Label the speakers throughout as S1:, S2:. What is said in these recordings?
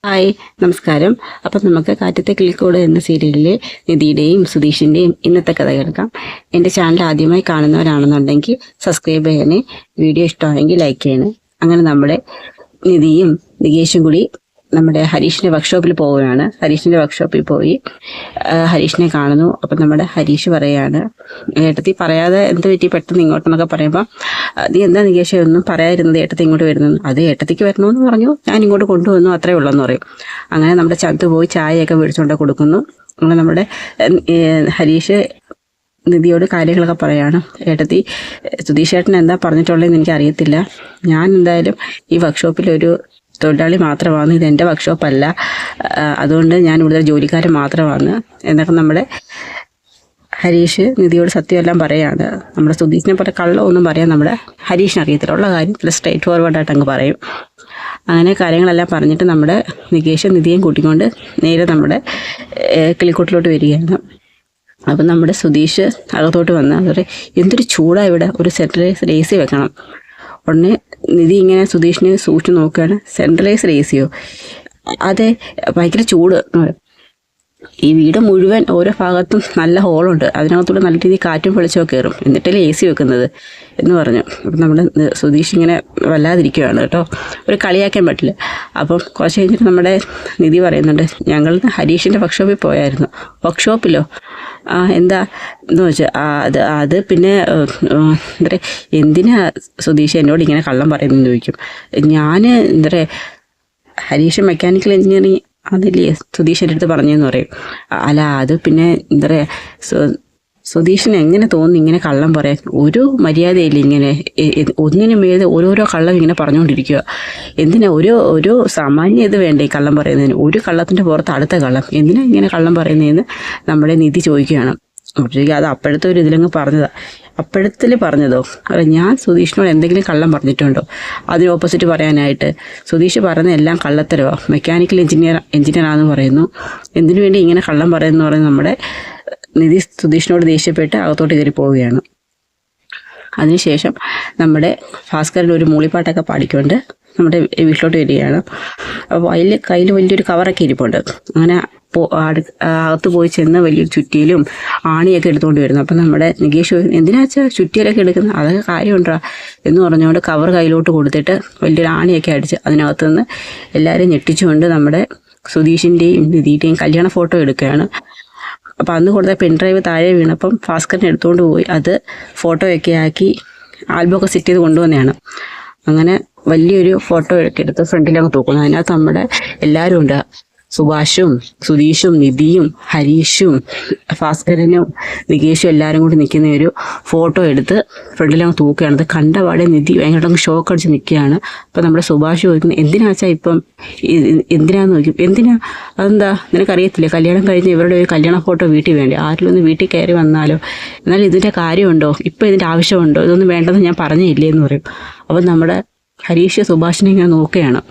S1: Hi, നമസ്കാരം. അപ്പം നമുക്ക് കാറ്റത്തെ കിളിക്കൂട് എന്ന സീരിയലിലെ നിധിയുടെയും സുധീഷിൻ്റെയും ഇന്നത്തെ കഥ കേൾക്കാം. എൻ്റെ ചാനൽ ആദ്യമായി കാണുന്നവരാണെന്നുണ്ടെങ്കിൽ സബ്സ്ക്രൈബ് ചെയ്യണേ. വീഡിയോ ഇഷ്ടമായെങ്കിൽ ലൈക്ക് ചെയ്യണേ. അങ്ങനെ നമ്മുടെ നിധിയും നികേഷും കൂടി നമ്മുടെ ഹരീഷിൻ്റെ വർക്ക്ഷോപ്പിൽ പോവുകയാണ്. ഹരീഷിൻ്റെ വർക്ക്ഷോപ്പിൽ പോയി ഹരീഷിനെ കാണുന്നു. അപ്പം നമ്മുടെ ഹരീഷ് പറയാണ്, ഏട്ടത്തി പറയാതെ എന്ത് പറ്റി പെട്ടെന്ന് ഇങ്ങോട്ടെന്നൊക്കെ പറയുമ്പോൾ, നീ എന്താ നികേഷ് ഒന്നും പറയാതിരുന്നത്, ഏട്ടത്തി ഇങ്ങോട്ട് വരുന്നത്? അത് ഏട്ടത്തിക്ക് വരണമെന്ന് പറഞ്ഞു, ഞാൻ ഇങ്ങോട്ട് കൊണ്ടുവന്നു, അത്രേ ഉള്ളെന്ന് പറയും. അങ്ങനെ നമ്മുടെ ചന്തു പോയി ചായയൊക്കെ മേടിച്ചുകൊണ്ട് കൊടുക്കുന്നു. അങ്ങനെ നമ്മുടെ ഹരീഷ് നിധിയോട് കാര്യങ്ങളൊക്കെ പറയാണ്. ഏട്ടത്തി, സുധീഷ് ഏട്ടൻ എന്താ പറഞ്ഞിട്ടുള്ളതെന്ന് എനിക്ക് അറിയത്തില്ല. ഞാൻ എന്തായാലും ഈ വർക്ക്ഷോപ്പിലൊരു തൊഴിലാളി മാത്രമാണ്, ഇതെൻ്റെ വർക്ക്ഷോപ്പല്ല, അതുകൊണ്ട് ഞാൻ ഇവിടുത്തെ ജോലിക്കാരൻ മാത്രമാണ് എന്നൊക്കെ നമ്മുടെ ഹരീഷ് നിധിയോട് സത്യമെല്ലാം പറയാണ്. നമ്മുടെ സുധീഷിനെ പോലെ കള്ളമൊന്നും പറയാൻ നമ്മുടെ ഹരീഷിന് അറിയത്തില്ല. ഉള്ള കാര്യം സ്ട്രൈറ്റ് ഫോർവേഡായിട്ട് അങ്ങ് പറയും. അങ്ങനെ കാര്യങ്ങളെല്ലാം പറഞ്ഞിട്ട് നമ്മുടെ നികേഷ് നിധിയും കൂട്ടിക്കൊണ്ട് നേരെ നമ്മുടെ കിളിക്കൂട്ടിലോട്ട് വരികയാണ്. അപ്പം നമ്മുടെ സുധീഷ് അകത്തോട്ട് വന്ന് അവരെ, എന്തൊരു ചൂടാണ് ഇവിടെ, ഒരു സെൻട്രലൈസ്ഡ് AC വെക്കണം. ഉടനെ നിധി ഇങ്ങനെ സുധീഷിനെ സൂക്ഷിച്ച് നോക്കുകയാണ്. സെൻട്രലൈസ്ഡ് ACയോ? അതെ, ഭയങ്കര ചൂട്. ഈ വീട് മുഴുവൻ ഓരോ ഭാഗത്തും നല്ല ഹോളുണ്ട്, അതിനകത്തൂടെ നല്ല രീതിയിൽ കാറ്റും വെളിച്ചമൊക്കെ കയറും, എന്നിട്ടല്ലേ AC വെക്കുന്നത് എന്ന് പറഞ്ഞു. അപ്പം നമ്മുടെ സുധീഷ് ഇങ്ങനെ വല്ലാതിരിക്കുകയാണ് കേട്ടോ, ഒരു കളിയാക്കാൻ പറ്റില്ല. അപ്പം കുറച്ച് കഴിഞ്ഞിട്ട് നമ്മുടെ നിധി പറയുന്നുണ്ട്, ഞങ്ങൾ ഹരീഷിൻ്റെ വർക്ക്ഷോപ്പിൽ പോയായിരുന്നു. വർക്ക്ഷോപ്പിലോ? എന്താ എന്ന് വെച്ചാൽ അത് പിന്നെ എന്താ പറയുക, എന്തിനാ സുധീഷ് എന്നോട് ഇങ്ങനെ കള്ളം പറയുന്നതെന്ന് ചോദിക്കും. ഞാൻ എന്താ പറയുക, ഹരീഷ് മെക്കാനിക്കൽ എഞ്ചിനീയറിങ് അതില്ലേ സുധീഷ് എൻ്റെ അടുത്ത് പറഞ്ഞതെന്ന് പറയും. അല്ല, അത് പിന്നെ എന്താ പറയുക, സുധീഷിന് എങ്ങനെ തോന്നുന്നു ഇങ്ങനെ കള്ളം പറയാൻ? ഒരു മര്യാദയില്ല, ഇങ്ങനെ ഒന്നിനും മേലെ ഓരോരോ കള്ളം ഇങ്ങനെ പറഞ്ഞുകൊണ്ടിരിക്കുക. എന്തിനാ ഒരു സാമാന്യ ഇത് വേണ്ടേ കള്ളം പറയുന്നതിന്? ഒരു കള്ളത്തിൻ്റെ പുറത്ത് അടുത്ത കള്ളം, എന്തിനാ ഇങ്ങനെ കള്ളം പറയുന്നതെന്ന് നമ്മുടെ നിധി ചോദിക്കുകയാണ്. അപ്പോഴത്തേക്ക് അത് അപ്പോഴത്തെ ഒരു ഇതിലങ്ങ് പറഞ്ഞതാണ്. അപ്പോഴത്തിൽ പറഞ്ഞതോ? അല്ല, ഞാൻ സുധീഷിനോട് എന്തെങ്കിലും കള്ളം പറഞ്ഞിട്ടുണ്ടോ അതിന് ഓപ്പോസിറ്റ് പറയാനായിട്ട്? സുധീഷ് പറയുന്ന എല്ലാം കള്ളത്തരവോ, മെക്കാനിക്കൽ എഞ്ചിനീയറാണെന്ന് പറയുന്നു, എന്തിനു വേണ്ടി ഇങ്ങനെ കള്ളം പറയുന്നു പറയുന്നത് നമ്മുടെ നിധി സുധീഷിനോട് ദേഷ്യപ്പെട്ട് അകത്തോട്ട് കയറി പോവുകയാണ്. അതിനുശേഷം നമ്മുടെ ഭാസ്കരൻ ഒരു മൂളിപ്പാട്ടൊക്കെ പാടിക്കൊണ്ട് നമ്മുടെ വീട്ടിലോട്ട് വരികയാണ്. അപ്പോൾ അതിൽ കയ്യിൽ വലിയൊരു കവറൊക്കെ ഇരിപ്പുണ്ട്. അങ്ങനെ അകത്ത് പോയി ചെന്ന് വലിയൊരു ചുറ്റിയിലും ആണിയൊക്കെ എടുത്തുകൊണ്ട് വരുന്നു. അപ്പം നമ്മുടെ നികേഷ്, എന്തിനാ വെച്ചാൽ ചുറ്റിയിലൊക്കെ എടുക്കുന്നത്? അതൊക്കെ കാര്യമുണ്ടാ എന്ന് പറഞ്ഞുകൊണ്ട് കവർ കയ്യിലോട്ട് കൊടുത്തിട്ട് വലിയൊരു ആണിയൊക്കെ അടിച്ച് അതിനകത്ത് നിന്ന് എല്ലാവരെയും ഞെട്ടിച്ചുകൊണ്ട് നമ്മുടെ സുധീഷിൻ്റെയും നിധിയുടെയും കല്യാണ ഫോട്ടോ എടുക്കുകയാണ്. അപ്പോൾ അന്ന് കൊടുത്ത പെൻഡ്രൈവ് താഴെ വീണപ്പം ഭാസ്കരൻ എടുത്തുകൊണ്ട് പോയി അത് ഫോട്ടോയൊക്കെ ആക്കി ആൽബമൊക്കെ സെറ്റ് ചെയ്ത് കൊണ്ടുവന്നതാണ്. അങ്ങനെ വലിയൊരു ഫോട്ടോ ഒക്കെ എടുത്ത് ഫ്രണ്ടിലങ്ങ് തൂക്കുന്നു. അതിനകത്ത് നമ്മുടെ എല്ലാവരും ഉണ്ട്, സുഭാഷും സുധീഷും നിധിയും ഹരീഷും ഭാസ്കരനും നികേഷും എല്ലാവരും കൂടി നിൽക്കുന്ന ഒരു ഫോട്ടോ എടുത്ത് ഫ്രണ്ടിലങ്ങ് തൂക്കുകയാണ്. അത് കണ്ടപാടെ നിധി ഭയങ്കര ഷോക്ക് അടിച്ച് നിൽക്കുകയാണ്. അപ്പോൾ നമ്മുടെ സുഭാഷ് ചോദിക്കുന്നത്, എന്തിനാ വെച്ചാൽ ഇപ്പം എന്തിനാന്ന് ചോദിക്കും. എന്തിനാ? അതെന്താ നിനക്കറിയത്തില്ലേ, കല്യാണം കഴിഞ്ഞ് ഇവരുടെ ഒരു കല്യാണ ഫോട്ടോ വീട്ടിൽ വേണ്ടി, ആരിലും ഒന്ന് വീട്ടിൽ കയറി വന്നാലോ, എന്നാൽ ഇതിൻ്റെ കാര്യമുണ്ടോ, ഇപ്പോൾ ഇതിൻ്റെ ആവശ്യമുണ്ടോ, ഇതൊന്നും വേണ്ടെന്ന് ഞാൻ പറഞ്ഞില്ലേ എന്ന് പറയും. അപ്പം നമ്മുടെ ഹരീഷ് സുഭാഷിനെ ഇങ്ങനെ നോക്കുകയാണ്.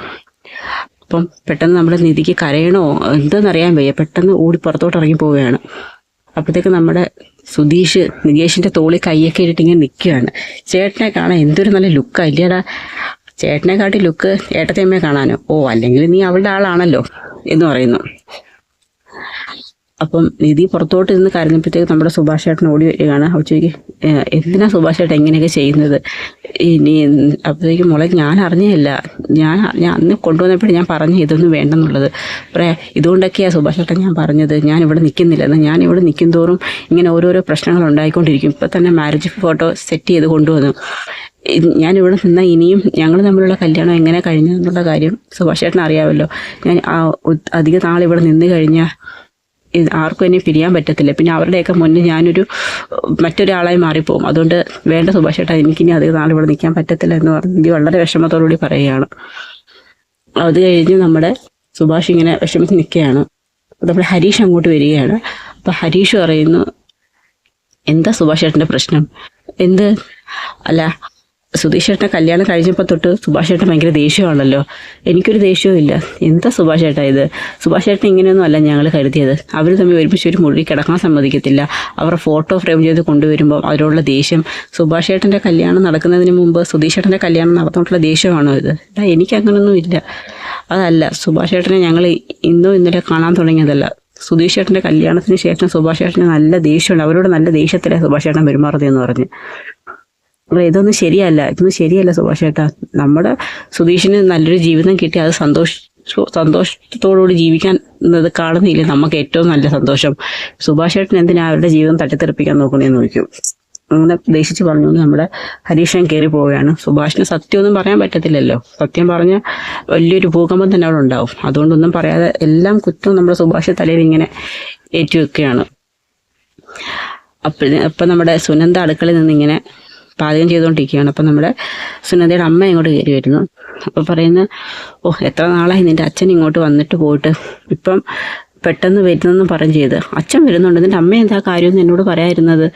S1: അപ്പം പെട്ടെന്ന് നമ്മുടെ നിധിക്ക് കരയണോ എന്തെന്നറിയാൻ വയ്യ, പെട്ടെന്ന് ഓടി പുറത്തോട്ട് ഇറങ്ങി പോവുകയാണ്. അപ്പോഴത്തേക്ക് നമ്മുടെ സുധീഷ് നികേഷിൻ്റെ തോളിൽ കൈയൊക്കെ ഇട്ടിട്ട് ഇങ്ങനെ നിൽക്കുകയാണ്. ചേട്ടനെ കാണാൻ എന്തൊരു നല്ല ലുക്കാണ് ഇല്ലേടാ, ചേട്ടനെ കാട്ടി ലുക്ക് ഏട്ടത്തിയമ്മയെ കാണാനോ? ഓ, അല്ലെങ്കിൽ നീ അവളുടെ ആളാണല്ലോ എന്ന് പറയുന്നു. അപ്പം നിധി പുറത്തോട്ട് ഇരുന്ന് കരഞ്ഞപ്പോഴത്തേക്ക് നമ്മുടെ സുഭാഷ് ചേട്ടൻ ഓടി വരികയാണ്. അപ്പോൾ ചോദിക്കും, എന്തിനാ സുഭാഷ് ചേട്ടൻ ഇങ്ങനെയൊക്കെ ചെയ്യുന്നത്? ഇനി അപ്പോഴത്തേക്കും മോളെ, ഞാൻ അറിഞ്ഞില്ല, ഞാൻ അന്ന് കൊണ്ടുവന്നപ്പോഴും ഞാൻ പറഞ്ഞു ഇതൊന്നും വേണ്ടെന്നുള്ളത്. ഇതുകൊണ്ടൊക്കെയാണ് സുഭാഷ് ചേട്ടൻ ഞാൻ പറഞ്ഞത്, ഞാൻ ഇവിടെ നിൽക്കുന്നില്ലെന്ന്. ഞാൻ ഇവിടെ നിൽക്കും തോറും ഇങ്ങനെ ഓരോരോ പ്രശ്നങ്ങൾ ഉണ്ടായിക്കൊണ്ടിരിക്കും. ഇപ്പോൾ തന്നെ മാരേജ് ഫോട്ടോ സെറ്റ് ചെയ്ത് കൊണ്ടുവന്നു. ഞാനിവിടെ നിന്നാൽ ഇനിയും ഞങ്ങൾ തമ്മിലുള്ള കല്യാണം എങ്ങനെ കഴിഞ്ഞെന്നുള്ള കാര്യം സുഭാഷ് ചേട്ടൻ അറിയാമല്ലോ. ഞാൻ അധിക നാളിവിടെ നിന്ന് കഴിഞ്ഞാൽ ആർക്കും എന്നെ പിരിയാൻ പറ്റത്തില്ല, പിന്നെ അവരുടെയൊക്കെ മുന്നിൽ ഞാനൊരു മറ്റൊരാളായി മാറിപ്പോകും. അതുകൊണ്ട് വേണ്ട സുഭാഷ് ചേട്ടാ, എനിക്കിനി അധികം നാളിവിടെ നിൽക്കാൻ പറ്റത്തില്ല എന്ന് പറഞ്ഞ് വളരെ വിഷമത്തോടുകൂടി പറയുകയാണ്. അത് കഴിഞ്ഞ് നമ്മുടെ സുഭാഷ് ഇങ്ങനെ വിഷമിച്ച് നിൽക്കുകയാണ്. നമ്മുടെ ഹരീഷ് അങ്ങോട്ട് വരികയാണ്. അപ്പോൾ ഹരീഷ് പറയുന്നു, എന്താ സുഭാഷ് ചേട്ടൻ്റെ പ്രശ്നം? എന്ത്? അല്ല, സുധീഷ് ചേട്ടനെ കല്യാണം കഴിഞ്ഞപ്പോൾ തൊട്ട് സുഭാഷ് ചേട്ടൻ ഭയങ്കര ദേഷ്യമാണല്ലോ. എനിക്കൊരു ദേഷ്യവും ഇല്ല. എന്താ സുഭാഷ് ചേട്ടാ ഇത്? സുഭാഷ് ചേട്ടൻ ഇങ്ങനെയൊന്നും അല്ല ഞങ്ങൾ കരുതിയത്. അവർ തമ്മിൽ ഒരുമിച്ച് ഒരു മുറി കിടക്കാൻ സമ്മതിക്കത്തില്ല. അവരുടെ ഫോട്ടോ ഫ്രെയിം ചെയ്ത് കൊണ്ടുവരുമ്പോൾ അവരോടുള്ള ദേഷ്യം, സുഭാഷ് ചേട്ടൻ്റെ കല്യാണം നടക്കുന്നതിന് മുമ്പ് സുധീഷ് ചേട്ടൻ്റെ കല്യാണം നടന്നിട്ടുള്ള ദേഷ്യമാണോ ഇത്? എനിക്കങ്ങനൊന്നും ഇല്ല. അതല്ല, സുഭാഷ് ചേട്ടനെ ഞങ്ങൾ ഇന്നോ ഇന്നലെ കാണാൻ തുടങ്ങിയതല്ല. സുധീഷ് ചേട്ടൻ്റെ കല്യാണത്തിന് ശേഷം സുഭാഷ് ചേട്ടന് നല്ല ദേഷ്യമുണ്ട്. അവരോട് നല്ല ദേഷ്യത്തിലാണ് സുഭാഷ് ചേട്ടൻ പെരുമാറുന്നതെന്ന് പറഞ്ഞ്. ഇതൊന്നും ശരിയല്ല സുഭാഷ് ചേട്ടാ. നമ്മുടെ സുധീഷിന് നല്ലൊരു ജീവിതം കിട്ടി, അത് സന്തോഷത്തോടുകൂടി ജീവിക്കാൻ കാണുന്നില്ലേ നമുക്ക് ഏറ്റവും നല്ല സന്തോഷം. സുഭാഷ് ചേട്ടൻ എന്തിനാ അവരുടെ ജീവിതം തട്ടിത്തെറിപ്പിക്കാൻ നോക്കണേന്ന് ചോദിക്കും. അങ്ങനെ ദേഷിച്ച് പറഞ്ഞു നമ്മുടെ ഹരീഷൻ കയറി പോവുകയാണ്. സുഭാഷിന് സത്യമൊന്നും പറയാൻ പറ്റത്തില്ലല്ലോ. സത്യം പറഞ്ഞ വലിയൊരു ഭൂകമ്പം തന്നെ അവിടെ ഉണ്ടാവും. അതുകൊണ്ടൊന്നും പറയാതെ എല്ലാം കുറ്റവും നമ്മുടെ സുഭാഷ് തലയിൽ ഇങ്ങനെ ഏറ്റുവെക്കുകയാണ്. അപ്പം നമ്മുടെ സുനന്ദ അടുക്കളയിൽ നിന്നിങ്ങനെ പാചകം ചെയ്തുകൊണ്ടിരിക്കുകയാണ്. അപ്പം നമ്മുടെ സുനന്ദയുടെ അമ്മ ഇങ്ങോട്ട് കയറി വരുന്നു. അപ്പം പറയുന്നത്, എത്ര നാളായി നിൻ്റെ അച്ഛൻ ഇങ്ങോട്ട് വന്നിട്ട് പോയിട്ട്, ഇപ്പം പെട്ടെന്ന് വരുന്നെന്ന് പറഞ്ഞ് ചെയ്ത്. അച്ഛൻ വരുന്നുണ്ട്, നിൻ്റെ അമ്മ എന്താ കാര്യമെന്ന് എന്നോട് പറയാതിരുന്നത്?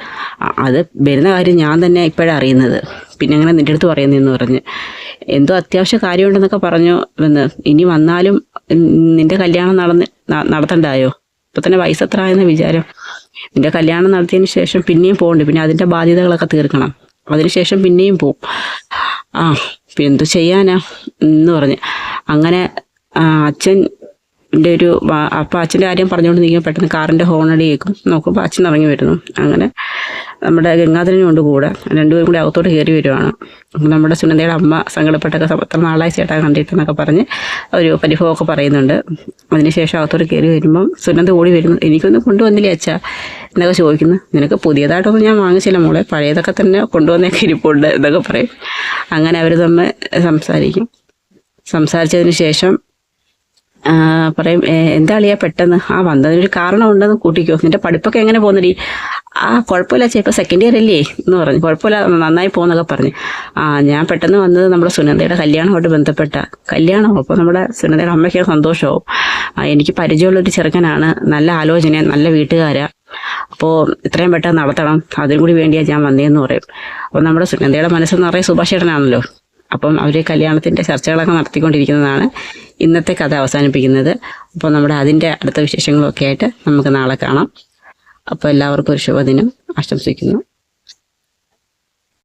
S1: അത് വരുന്ന കാര്യം ഞാൻ തന്നെ ഇപ്പോഴാണ് അറിയുന്നത്, പിന്നെ അങ്ങനെ നിൻ്റെ അടുത്ത് പറയുന്നതെന്ന് പറഞ്ഞ്. എന്തോ അത്യാവശ്യ കാര്യമുണ്ടെന്നൊക്കെ പറഞ്ഞു എന്ന്. ഇനി വന്നാലും നിൻ്റെ കല്യാണം നടത്തണ്ടായോ? ഇപ്പം തന്നെ വയസ്സ് എത്ര ആയെന്ന വിചാരം? നിൻ്റെ കല്യാണം നടത്തിയതിന് ശേഷം പിന്നെയും പോകണ്ടേ, പിന്നെ അതിൻ്റെ ബാധ്യതകളൊക്കെ തീർക്കണം, അതിനുശേഷം പിന്നെയും പോവും. പിന്നെ എന്തു ചെയ്യാനാ എന്ന് പറഞ്ഞ്. അങ്ങനെ അച്ഛൻ്റെ അപ്പം അച്ഛൻ്റെ കാര്യം പറഞ്ഞുകൊണ്ട് നിൽക്കുമ്പോൾ പെട്ടെന്ന് കാറിൻ്റെ ഹോണടി കേൾക്കും. നോക്കുമ്പോൾ അച്ഛൻ ഇറങ്ങി വരുന്നു. അങ്ങനെ നമ്മുടെ ഗംഗാധരനും കൊണ്ട് കൂടെ രണ്ടുപേരും കൂടി അകത്തോട്ട് കയറി വരുവാണ്. നമ്മുടെ സുനന്ദയുടെ അമ്മ സങ്കടപ്പെട്ടൊക്കെ എത്ര നാളായി ചേട്ടാ കണ്ടിട്ടെന്നൊക്കെ പറഞ്ഞ് ഒരു പരിഭവമൊക്കെ പറയുന്നുണ്ട്. അതിനുശേഷം അകത്തോട്ട് കയറി വരുമ്പം സുനന്ദ ഓടി വരുന്നു. എനിക്കൊന്നും കൊണ്ടുവന്നില്ലേ അച്ഛാ എന്നൊക്കെ ചോദിക്കുന്നു. നിനക്ക് പുതിയതായിട്ടൊന്നും ഞാൻ വാങ്ങിച്ചില്ല മോളെ, പഴയതൊക്കെ തന്നെ കൊണ്ടുവന്നേക്കെ ഇരിപ്പുണ്ട് എന്നൊക്കെ പറയും. അങ്ങനെ അവർ തമ്മിൽ സംസാരിച്ചതിന് ശേഷം പറയും, എന്താ അളിയാ പെട്ടെന്ന്? വന്നതിനൊരു കാരണം ഉണ്ടെന്ന് കൂട്ടിക്കോ. നിന്റെ പഠിപ്പൊക്കെ എങ്ങനെ പോകുന്നടി? കുഴപ്പമില്ല അച്ഛാ, ഇപ്പോൾ സെക്കൻഡ് ഇയർ അല്ലേ എന്ന് പറഞ്ഞു. കുഴപ്പമില്ല, നന്നായി പോകുന്നൊക്കെ പറഞ്ഞ്. ഞാൻ പെട്ടെന്ന് വന്നത് നമ്മുടെ സുനന്ദയുടെ കല്യാണമായിട്ട് ബന്ധപ്പെട്ട കല്യാണം. അപ്പോൾ നമ്മുടെ സുനന്ദയുടെ അമ്മയ്ക്ക് സന്തോഷമാവും. എനിക്ക് പരിചയമുള്ളൊരു ചെറുക്കനാണ്, നല്ല ആലോചന, നല്ല വീട്ടുകാരാ, അപ്പോൾ ഇത്രയും പെട്ടെന്ന് നടത്തണം, അതിനും കൂടി വേണ്ടിയാണ് ഞാൻ വന്നതെന്ന് പറയും. അപ്പോൾ നമ്മുടെ സുനന്ദയുടെ മനസ്സെന്ന് പറയുന്നത് സുഭാഷ് ചേട്ടനാണല്ലോ. അപ്പം അവർ കല്യാണത്തിൻ്റെ ചർച്ചകളൊക്കെ നടത്തിക്കൊണ്ടിരിക്കുന്നതാണ് ഇന്നത്തെ കഥ അവസാനിപ്പിക്കുന്നത്. അപ്പോൾ നമ്മുടെ അതിൻ്റെ അടുത്ത വിശേഷങ്ങളൊക്കെ ആയിട്ട് നമുക്ക് നാളെ കാണാം. അപ്പോൾ എല്ലാവർക്കും ഒരു ശുഭദിനം ആശംസിക്കുന്നു.